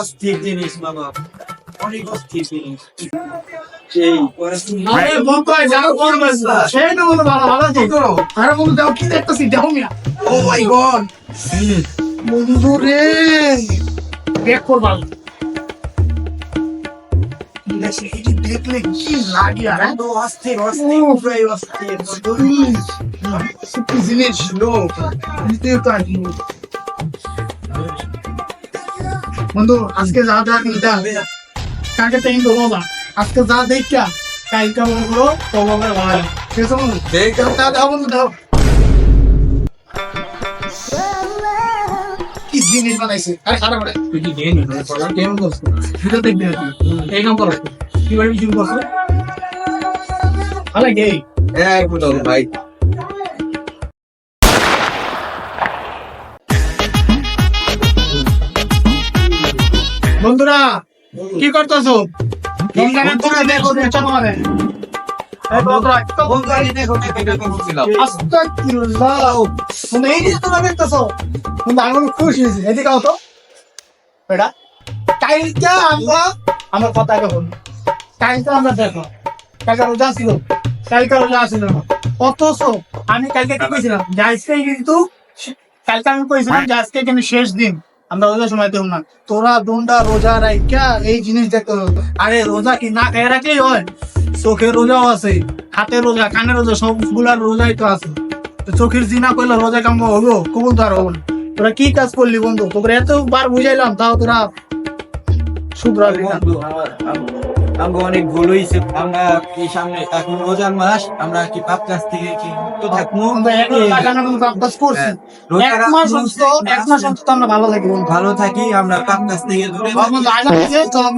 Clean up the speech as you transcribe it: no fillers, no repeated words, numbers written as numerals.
অস্থির জিনিস বাবা, অনেক অস্থির জিনিস। দেখলে কি লাগে অস্থির অস্থির অস্থির জিনিস লোক বন্ধু আজকে যা যা কাকে টাইম দেবো না আজকে যা দেখা কালকে মনে করো তোমাকে ভালো ঠিক আছে বন্ধু দাও বন্ধু দাও কি জিনিস বানাইছে আরে খারাপ করে তুই কি গেম গেম করছিস ভিডিও দেখবি এই কাম করো কি ভাবে শুরু করছো আরে গে এক মিনিট ভাই। বন্ধুরা কি করতেছো রমজানের তোমরা দেখো চলো মানে এই বন্ধুরা আস্তাগফিরুল্লাহ তুমি এই যে তোমরা দেখতেছো তুমি আমি খুশি হয়েছি এদিকে আও তো বেটা কালকে আমার কথা আগে বল কালকে আমরা দেখো কালকে রোজা ছিল অথচ আমি কালকে কি কইছিলাম যে আজকে কিন্তু কালকে আমি কইছিলাম যে আজকে কিন্তু শেষ দিন আমরা রোজা সময় দেব না তোরা দুন্ডা রোজা রাইকা এই জিনিস দেখতে আরে রোজা কি না খেয়ে রাখলেই হয় চোখের রোজাও আছে হাতের রোজা কানের রোজা সবগুলার রোজাই তো আছে চোখের জিনা করলে রোজা কাম হবো কবুল তো আর হবো না তোরা কি কাজ করলি বন্ধু তোকে এতবার বুঝাইলাম তাও তোরা শুধরালি না আমরা অনেক ভুল হয়েছে। আমরা কি সামনে এখন রোজার মাস, আমরা কি পাপ কাজ থেকে কি মুক্ত থাকবো? আমরা ভালো থাকি ভালো থাকি, আমরা পাপ কাজ থেকে দূরে চলো